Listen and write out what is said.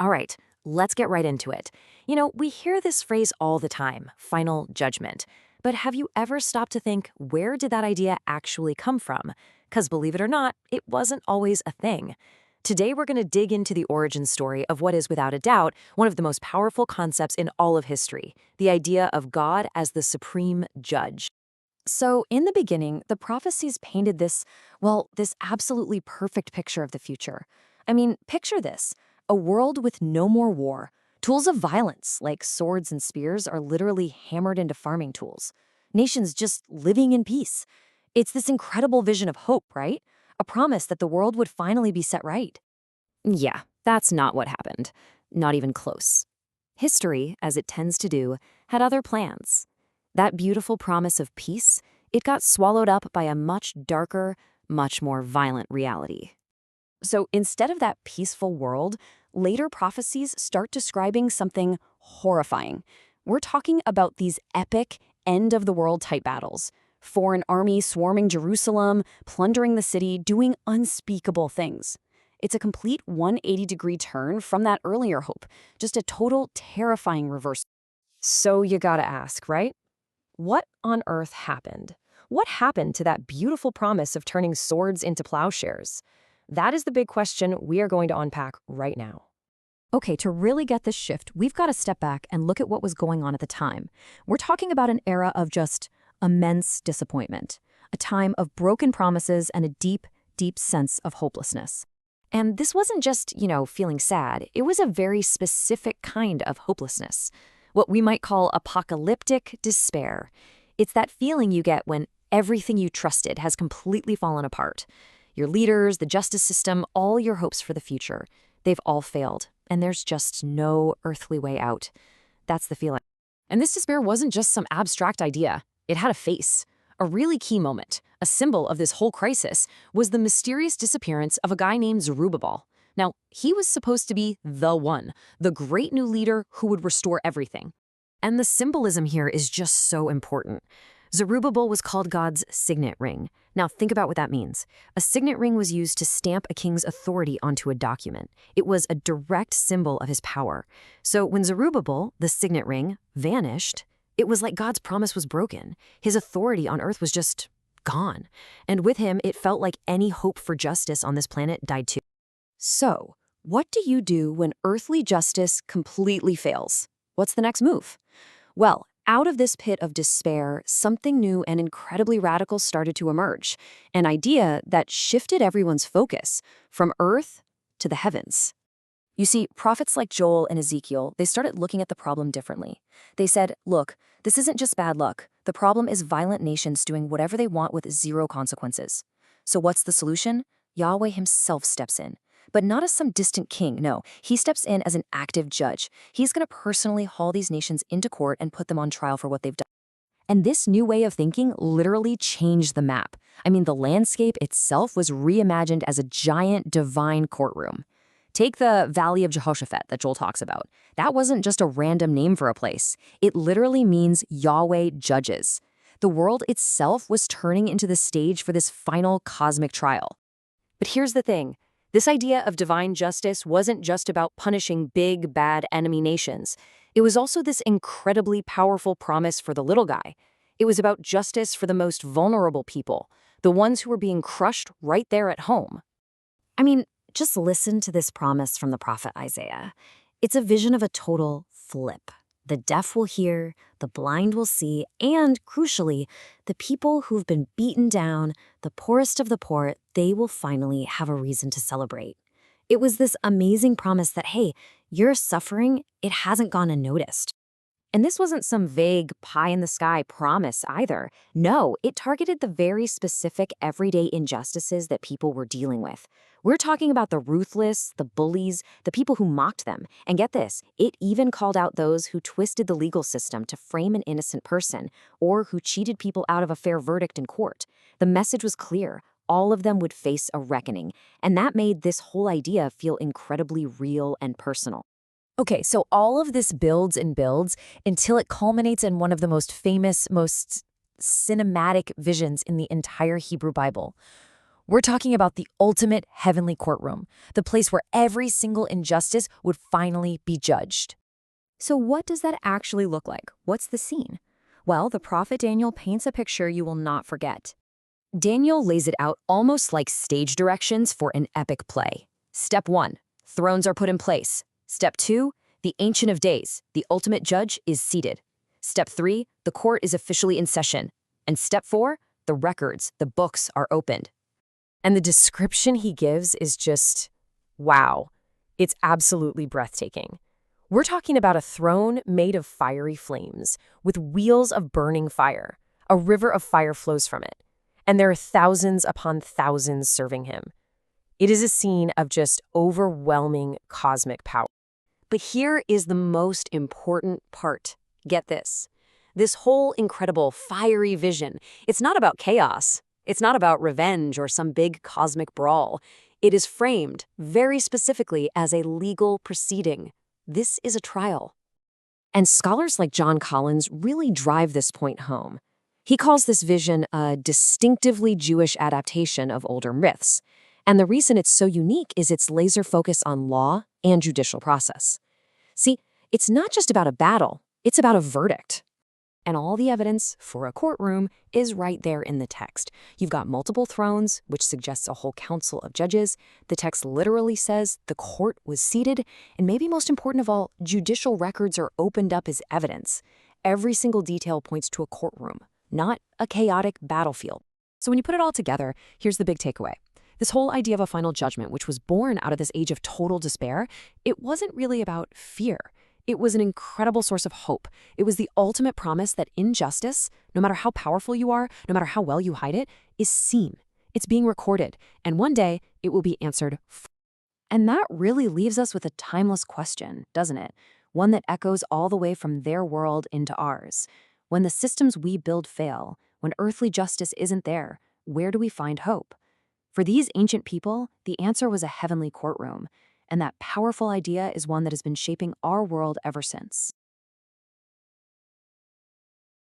All right, let's get right into it. We hear this phrase all the time, final judgment. But have you ever stopped to think, where did that idea actually come from? Because believe it or not, it wasn't always a thing. Today, we're going to dig into the origin story of what is, without a doubt, one of the most powerful concepts in all of history, the idea of God as the supreme judge. So, in the beginning, the prophecies painted this absolutely perfect picture of the future. I mean, picture this: a world with no more war. Tools of violence, like swords and spears, are literally hammered into farming tools. Nations just living in peace. It's this incredible vision of hope, right? A promise that the world would finally be set right. Yeah, that's not what happened. Not even close. History, as it tends to do, had other plans. That beautiful promise of peace, it got swallowed up by a much darker, much more violent reality. So instead of that peaceful world, later prophecies start describing something horrifying. We're talking about these epic, end-of-the-world type battles. Foreign armies swarming Jerusalem, plundering the city, doing unspeakable things. It's a complete 180-degree turn from that earlier hope, just a total terrifying reversal. So you gotta ask, right? What on earth happened? What happened to that beautiful promise of turning swords into plowshares? That is the big question we are going to unpack right now. Okay, to really get this shift, we've got to step back and look at what was going on at the time. We're talking about an era of just immense disappointment, a time of broken promises and a deep, deep sense of hopelessness. And this wasn't just, feeling sad. It was a very specific kind of hopelessness, what we might call apocalyptic despair. It's that feeling you get when everything you trusted has completely fallen apart. Your leaders, the justice system, all your hopes for the future, they've all failed, and there's just no earthly way out. That's the feeling. And this despair wasn't just some abstract idea. It had a face. A really key moment, a symbol of this whole crisis, was the mysterious disappearance of a guy named Zerubbabel. Now, he was supposed to be the one, the great new leader who would restore everything. And the symbolism here is just so important. Zerubbabel was called God's signet ring. Now, think about what that means. A signet ring was used to stamp a king's authority onto a document. It was a direct symbol of his power. So when Zerubbabel, the signet ring, vanished, it was like God's promise was broken. His authority on earth was just gone. And with him, it felt like any hope for justice on this planet died too. So, what do you do when earthly justice completely fails? What's the next move? Well, out of this pit of despair, something new and incredibly radical started to emerge, an idea that shifted everyone's focus from earth to the heavens. You see, prophets like Joel and Ezekiel, they started looking at the problem differently. They said, look, this isn't just bad luck. The problem is violent nations doing whatever they want with zero consequences. So what's the solution? Yahweh himself steps in. But not as some distant king, no. He steps in as an active judge. He's going to personally haul these nations into court and put them on trial for what they've done. And this new way of thinking literally changed the map. I mean, the landscape itself was reimagined as a giant divine courtroom. Take the Valley of Jehoshaphat that Joel talks about. That wasn't just a random name for a place. It literally means Yahweh judges. The world itself was turning into the stage for this final cosmic trial. But here's the thing. This idea of divine justice wasn't just about punishing big, bad enemy nations. It was also this incredibly powerful promise for the little guy. It was about justice for the most vulnerable people, the ones who were being crushed right there at home. I mean, just listen to this promise from the prophet Isaiah. It's a vision of a total flip. The deaf will hear, the blind will see, and, crucially, the people who've been beaten down, the poorest of the poor, they will finally have a reason to celebrate. It was this amazing promise that, hey, your suffering, it hasn't gone unnoticed. And this wasn't some vague pie-in-the-sky promise either. No, it targeted the very specific everyday injustices that people were dealing with. We're talking about the ruthless, the bullies, the people who mocked them. And get this, it even called out those who twisted the legal system to frame an innocent person or who cheated people out of a fair verdict in court. The message was clear. All of them would face a reckoning. And that made this whole idea feel incredibly real and personal. Okay, so all of this builds and builds until it culminates in one of the most famous, most cinematic visions in the entire Hebrew Bible. We're talking about the ultimate heavenly courtroom, the place where every single injustice would finally be judged. So what does that actually look like? What's the scene? Well, the prophet Daniel paints a picture you will not forget. Daniel lays it out almost like stage directions for an epic play. Step 1, thrones are put in place. Step 2, the Ancient of Days, the ultimate judge, is seated. Step 3, the court is officially in session. And step 4, the records, the books are opened. And the description he gives is just, wow. It's absolutely breathtaking. We're talking about a throne made of fiery flames, with wheels of burning fire. A river of fire flows from it, and there are thousands upon thousands serving him. It is a scene of just overwhelming cosmic power. But here is the most important part. Get this. This whole incredible fiery vision, it's not about chaos. It's not about revenge or some big cosmic brawl. It is framed very specifically as a legal proceeding. This is a trial. And scholars like John Collins really drive this point home. He calls this vision a distinctively Jewish adaptation of older myths. And the reason it's so unique is its laser focus on law and judicial process. See, it's not just about a battle, it's about a verdict. And all the evidence for a courtroom is right there in the text. You've got multiple thrones, which suggests a whole council of judges. The text literally says the court was seated. And maybe most important of all, judicial records are opened up as evidence. Every single detail points to a courtroom, not a chaotic battlefield. So when you put it all together, here's the big takeaway. This whole idea of a final judgment, which was born out of this age of total despair, it wasn't really about fear. It was an incredible source of hope. It was the ultimate promise that injustice, no matter how powerful you are, no matter how well you hide it, is seen. It's being recorded, and one day it will be answered. And that really leaves us with a timeless question, doesn't it? One that echoes all the way from their world into ours. When the systems we build fail, when earthly justice isn't there, where do we find hope? For these ancient people, the answer was a heavenly courtroom. And that powerful idea is one that has been shaping our world ever since.